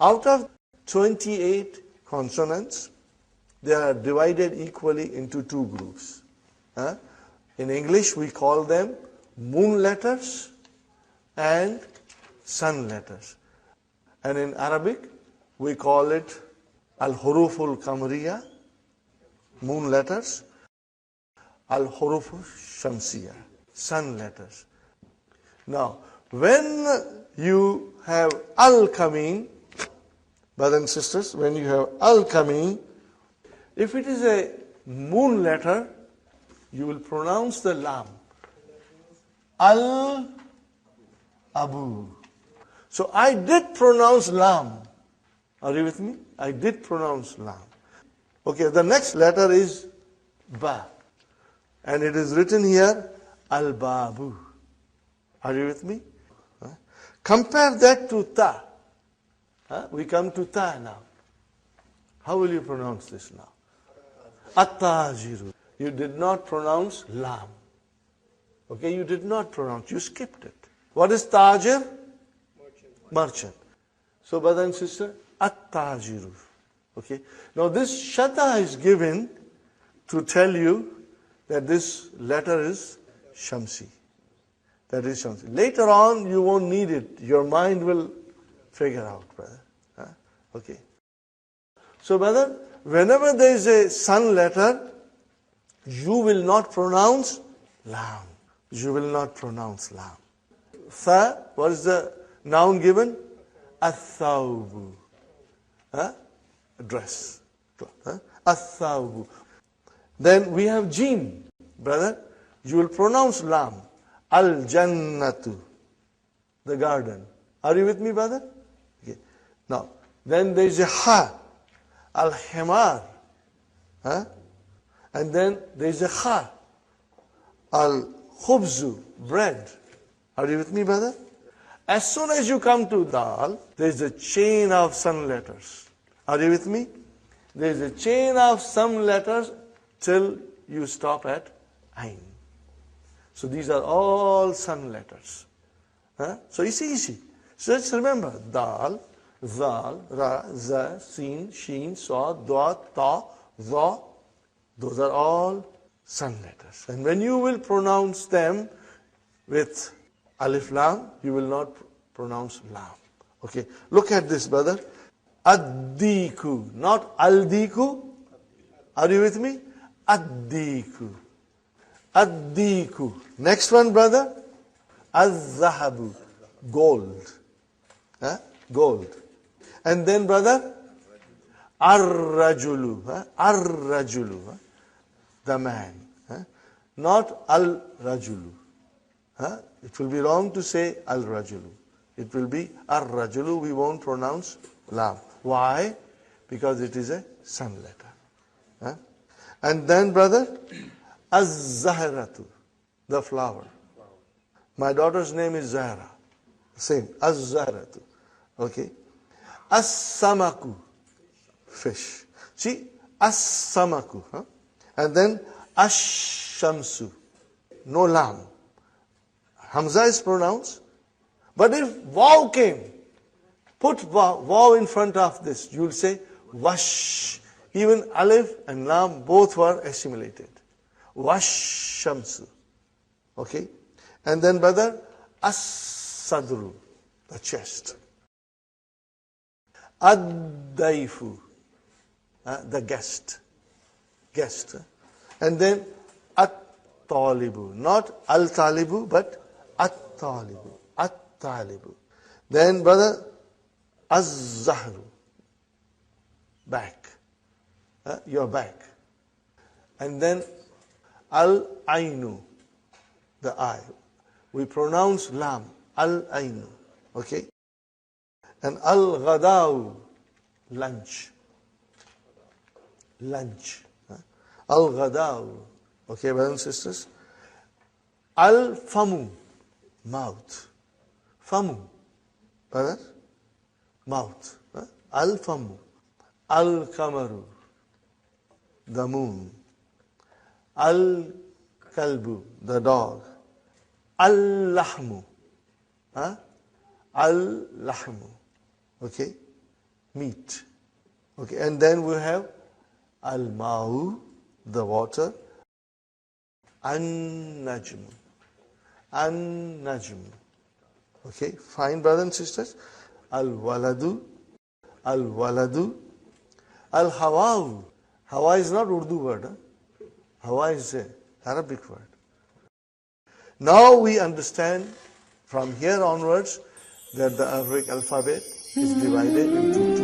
Out of 28 consonants, they are divided equally into two groups. In English, we call them moon letters and sun letters. And in Arabic, we call it al-huruful kamriya, moon letters, al-huruful shamsiya, sun letters. Now, when you have al coming, brothers and sisters, when you have al coming, if it is a moon letter, you will pronounce the lam. Al Abu. So I did pronounce lam. Are you with me? I did pronounce lam. Okay, the next letter is ba. And it is written here, al babu. Are you with me? Compare that to ta. We come to ta now. How will you pronounce this now? At-tajiru. You did not pronounce lam. Okay, you did not pronounce, you skipped it. What is tajir? Merchant. So, brother and sister, at-tajiru. Okay. Now this shata is given to tell you that this letter is shamsi. That is shamsi. Later on, you won't need it. Your mind will figure out, brother. Okay. So, brother, whenever there is a sun letter, you will not pronounce lam. You will not pronounce lam. Tha, what is the noun given? Athawbu. Dress. Athawbu. Then we have jim, brother. You will pronounce lam. Al-jannatu. The garden. Are you with me, brother? Okay. Now, then there is a ha. Al-himar. And then there is a kha. Al-khubzu. Bread. Are you with me, brother? As soon as you come to dal, there is a chain of sun letters. Are you with me? There is a chain of some letters till you stop at ain. So these are all sun letters. So it's easy. So just remember, dal, zal, ra, za, sin, shin, sa, da, ta, za. Those are all sun letters. And when you will pronounce them with alif lam, you will not pronounce lam. Okay, look at this, brother. Addiku, not aldiku. Are you with me? Addiku. Addiku. Next one, brother. Az-zahabu. Gold. Gold. And then, brother, ar-rajulu. Ar-rajulu. The man. Not al-rajulu. It will be wrong to say al-rajulu. It will be ar-rajulu. We won't pronounce lam. Why? Because it is a sun letter. And then, brother, az-zahratu. The flower. My daughter's name is Zahra. Same. Az-zahratu. Okay. As-samaku. Fish. See? As-samaku. And then ash-shamsu. No lam. Hamza is pronounced. But if waw came, put waw in front of this, you will say wash. Even alif and lam both were assimilated. Wash shamsu. Okay? And then, brother, as-sadru, the chest. Ad-daifu, the guest. Guest. And then at-talibu, not al-talibu, but at-talibu. At-talibu. Then, brother, az-zahru, back. Your back. And then al-ainu, the eye. We pronounce lam, al-ainu. Okay? And al-ghadaw, lunch. Lunch. Al-ghadaw. Okay, brothers and sisters? Al-famu, mouth. Famu, brother? Mouth. Al-famu. Al-kamaru, the moon. Al-kalbu, the dog. Al-lahmu. Al-lahmu. Okay? meat. Okay, and then we have al-ma'u, the water, an-najm, an-najm. Okay, fine, brothers and sisters. Al-waladu, al-waladu, al-hawa'u. Hawa is not Urdu word. Hawa is an Arabic word. Now we understand from here onwards that the Arabic alphabet is divided into two